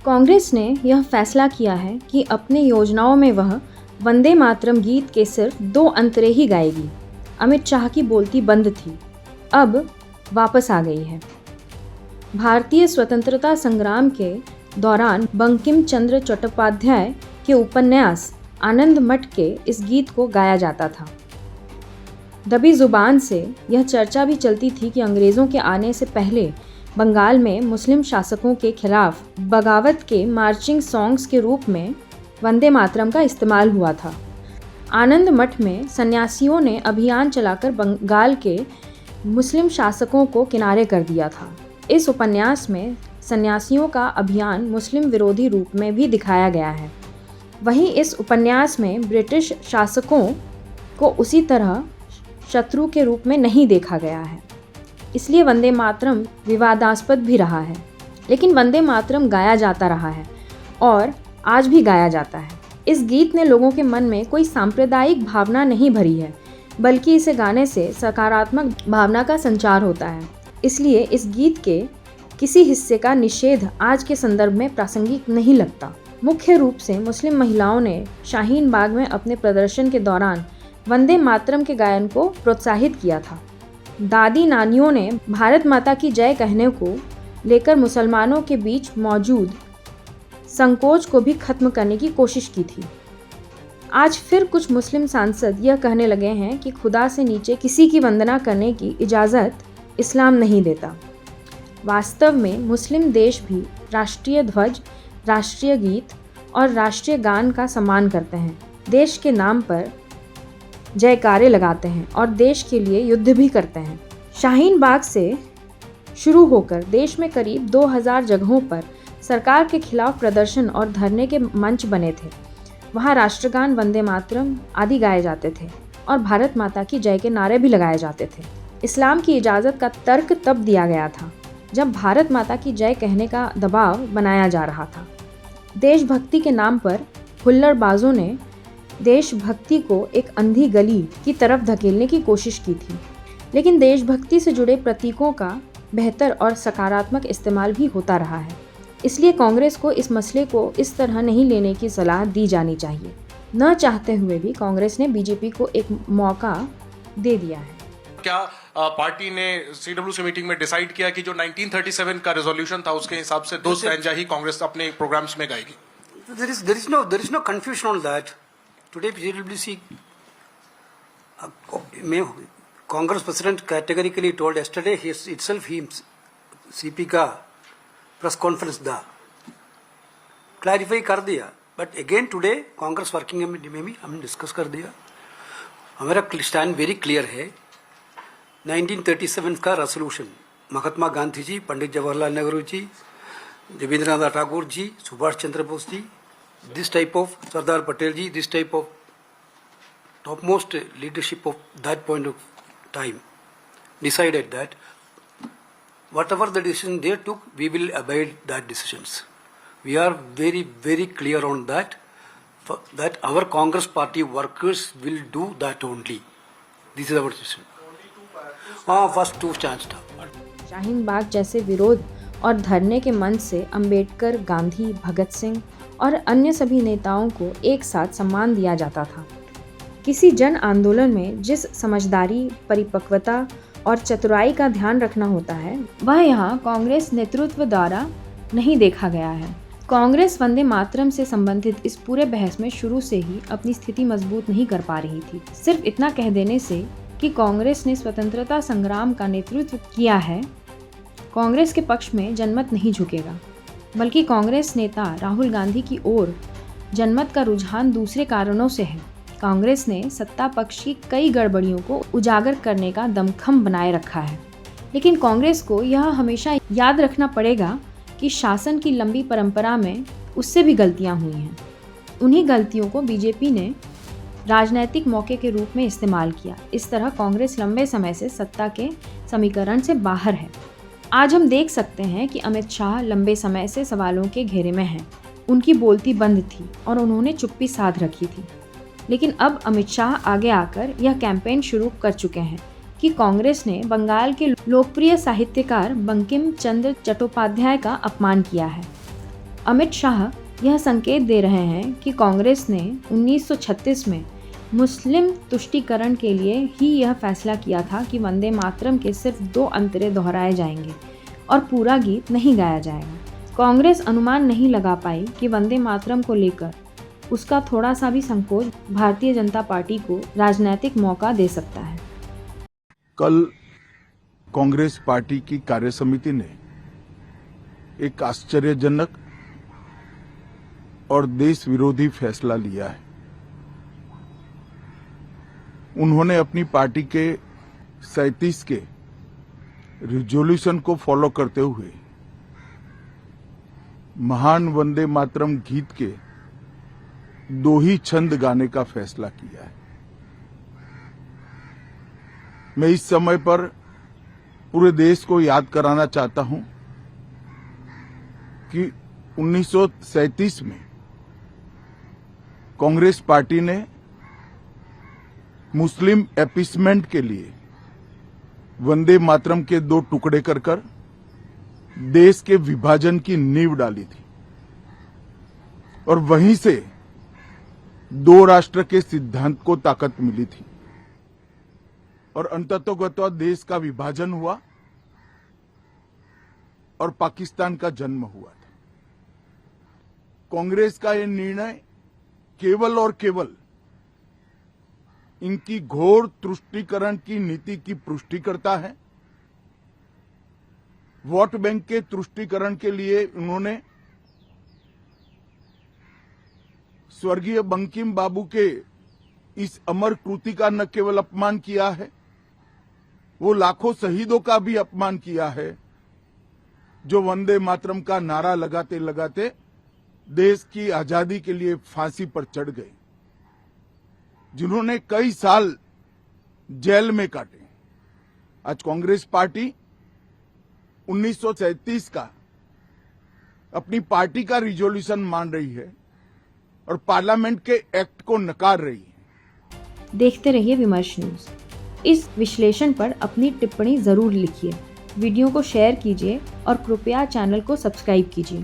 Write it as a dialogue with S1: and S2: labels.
S1: कांग्रेस ने यह फैसला किया है कि अपनी योजनाओं में वह वंदे मातरम गीत के सिर्फ 2 अंतरे ही गाएगी। अमित शाह की बोलती बंद थी, अब वापस आ गई है। भारतीय स्वतंत्रता संग्राम के दौरान बंकिम चंद्र चट्टोपाध्याय के उपन्यास आनंद मठ के इस गीत को गाया जाता था। दबी जुबान से यह चर्चा भी चलती थी कि अंग्रेज़ों के आने से पहले बंगाल में मुस्लिम शासकों के खिलाफ बगावत के मार्चिंग सॉन्ग्स के रूप में वंदे मातरम का इस्तेमाल हुआ था। आनंद मठ में सन्यासियों ने अभियान चलाकर बंगाल के मुस्लिम शासकों को किनारे कर दिया था। इस उपन्यास में सन्यासियों का अभियान मुस्लिम विरोधी रूप में भी दिखाया गया है। वहीं इस उपन्यास में ब्रिटिश शासकों को उसी तरह शत्रु के रूप में नहीं देखा गया है, इसलिए वंदे मातरम विवादास्पद भी रहा है। लेकिन वंदे मातरम गाया जाता रहा है और आज भी गाया जाता है। इस गीत ने लोगों के मन में कोई सांप्रदायिक भावना नहीं भरी है, बल्कि इसे गाने से सकारात्मक भावना का संचार होता है। इसलिए इस गीत के किसी हिस्से का निषेध आज के संदर्भ में प्रासंगिक नहीं लगता। मुख्य रूप से मुस्लिम महिलाओं ने शाहीन बाग में अपने प्रदर्शन के दौरान वंदे मातरम के गायन को प्रोत्साहित किया था। दादी नानियों ने भारत माता की जय कहने को लेकर मुसलमानों के बीच मौजूद संकोच को भी खत्म करने की कोशिश की थी। आज फिर कुछ मुस्लिम सांसद यह कहने लगे हैं कि खुदा से नीचे किसी की वंदना करने की इजाज़त इस्लाम नहीं देता। वास्तव में मुस्लिम देश भी राष्ट्रीय ध्वज, राष्ट्रीय गीत और राष्ट्रीय गान का सम्मान करते हैं, देश के नाम पर जयकारे लगाते हैं और देश के लिए युद्ध भी करते हैं। शाहीन बाग से शुरू होकर देश में करीब 2000 जगहों पर सरकार के खिलाफ प्रदर्शन और धरने के मंच बने थे। वहाँ राष्ट्रगान, वंदे मातरम आदि गाए जाते थे और भारत माता की जय के नारे भी लगाए जाते थे। इस्लाम की इजाज़त का तर्क तब दिया गया था जब भारत माता की जय कहने का दबाव बनाया जा रहा था। देशभक्ति के नाम पर हुल्लड़बाजों ने देशभक्ति को एक अंधी गली की तरफ धकेलने की कोशिश की थी, लेकिन देशभक्ति से जुड़े प्रतीकों का बेहतर और सकारात्मक इस्तेमाल भी होता रहा है। इसलिए कांग्रेस को इस मसले को इस तरह नहीं लेने की सलाह दी जानी चाहिए। न चाहते हुए भी कांग्रेस ने बीजेपी को एक मौका दे दिया है।
S2: क्या पार्टी ने सीडब्ल्यूसी मीटिंग में डिसाइड किया कि जो 1937 का रेजोल्यूशन था उसके हिसाब से 2 स्टैंजा ही कांग्रेस अपने प्रोग्राम्स में गाएगी?
S3: There is no confusion on that. Today CWC Congress President categorically told yesterday CP का प्रेस कॉन्फ्रेंस दा क्लैरिफाई कर दिया, but again today Congress working में भी हमने डिस्कस कर दिया। हमारा स्टैंड वेरी क्लियर है। 1937 का resolution Mahatma Gandhi ji, Pandit Jawaharlal Nehru ji, Rabindranath Thakur ji, Subhash Chandra Bose ji, this type of Sardar Patel ji, this type of topmost leadership of that point of time decided that whatever the decision they took, we will abide that decisions. We are very, very clear on that, that our Congress party workers will do that only. This is our decision. First 2 stands था।
S1: शाहीन बाग जैसे विरोध और धरने के मंच से अंबेडकर, गांधी, भगत सिंह और अन्य सभी नेताओं को एक साथ सम्मान दिया जाता था। किसी जन आंदोलन में जिस समझदारी, परिपक्वता और चतुराई का ध्यान रखना होता है, वह यहाँ कांग्रेस नेतृत्व द्वारा नहीं देखा गया है। कांग्रेस वंदे मातरम से संबंधित इस पूरे बहस में शुरू से ही अपनी स्थिति मजबूत नहीं कर पा रही थी। सिर्फ इतना कह देने से कि कांग्रेस ने स्वतंत्रता संग्राम का नेतृत्व किया है, कांग्रेस के पक्ष में जनमत नहीं झुकेगा, बल्कि कांग्रेस नेता राहुल गांधी की ओर जनमत का रुझान दूसरे कारणों से है। कांग्रेस ने सत्ता पक्ष की कई गड़बड़ियों को उजागर करने का दमखम बनाए रखा है, लेकिन कांग्रेस को यह हमेशा याद रखना पड़ेगा कि शासन की लंबी परंपरा में उससे भी गलतियां हुई हैं। उन्हीं गलतियों को बीजेपी ने राजनीतिक मौके के रूप में इस्तेमाल किया। इस तरह कांग्रेस लंबे समय से सत्ता के समीकरण से बाहर है। आज हम देख सकते हैं कि अमित शाह लंबे समय से सवालों के घेरे में हैं। उनकी बोलती बंद थी और उन्होंने चुप्पी साध रखी थी। लेकिन अब अमित शाह आगे आकर यह कैंपेन शुरू कर चुके हैं कि कांग्रेस ने बंगाल के लोकप्रिय साहित्यकार बंकिम चंद्र चट्टोपाध्याय का अपमान किया है। अमित शाह यह संकेत दे रहे हैं कि कांग्रेस ने 1936 में मुस्लिम तुष्टीकरण के लिए ही यह फैसला किया था कि वंदे मातरम के सिर्फ 2 अंतरे दोहराए जाएंगे और पूरा गीत नहीं गाया जाएगा। कांग्रेस अनुमान नहीं लगा पाई कि वंदे मातरम को लेकर उसका थोड़ा सा भी संकोच भारतीय जनता पार्टी को राजनीतिक मौका दे सकता है।
S4: कल कांग्रेस पार्टी की कार्यसमिति ने एक आश्चर्यजनक और देश विरोधी फैसला लिया है। उन्होंने अपनी पार्टी के 37 के रिजोल्यूशन को फॉलो करते हुए महान वंदे मातरम गीत के 2 ही छंद गाने का फैसला किया है। मैं इस समय पर पूरे देश को याद कराना चाहता हूं कि 1937 में कांग्रेस पार्टी ने मुस्लिम एपीसमेंट के लिए वंदे मातरम के 2 टुकड़े कर देश के विभाजन की नींव डाली थी और वहीं से 2 राष्ट्र के सिद्धांत को ताकत मिली थी और अंततोगत्वा देश का विभाजन हुआ और पाकिस्तान का जन्म हुआ था। कांग्रेस का यह निर्णय केवल और केवल इनकी घोर तुष्टीकरण की नीति की पुष्टि करता है। वोट बैंक के तुष्टीकरण के लिए उन्होंने स्वर्गीय बंकिम बाबू के इस अमर कृति का न केवल अपमान किया है, वो लाखों शहीदों का भी अपमान किया है जो वंदे मातरम का नारा लगाते लगाते देश की आजादी के लिए फांसी पर चढ़ गए, जिन्होंने कई साल जेल में काटे। आज कांग्रेस पार्टी 1937 का अपनी पार्टी का रिजोल्यूशन मान रही है और पार्लियामेंट के एक्ट को नकार रही है।
S1: देखते रहिए विमर्श न्यूज। इस विश्लेषण पर अपनी टिप्पणी जरूर लिखिए, वीडियो को शेयर कीजिए और कृपया चैनल को सब्सक्राइब कीजिए।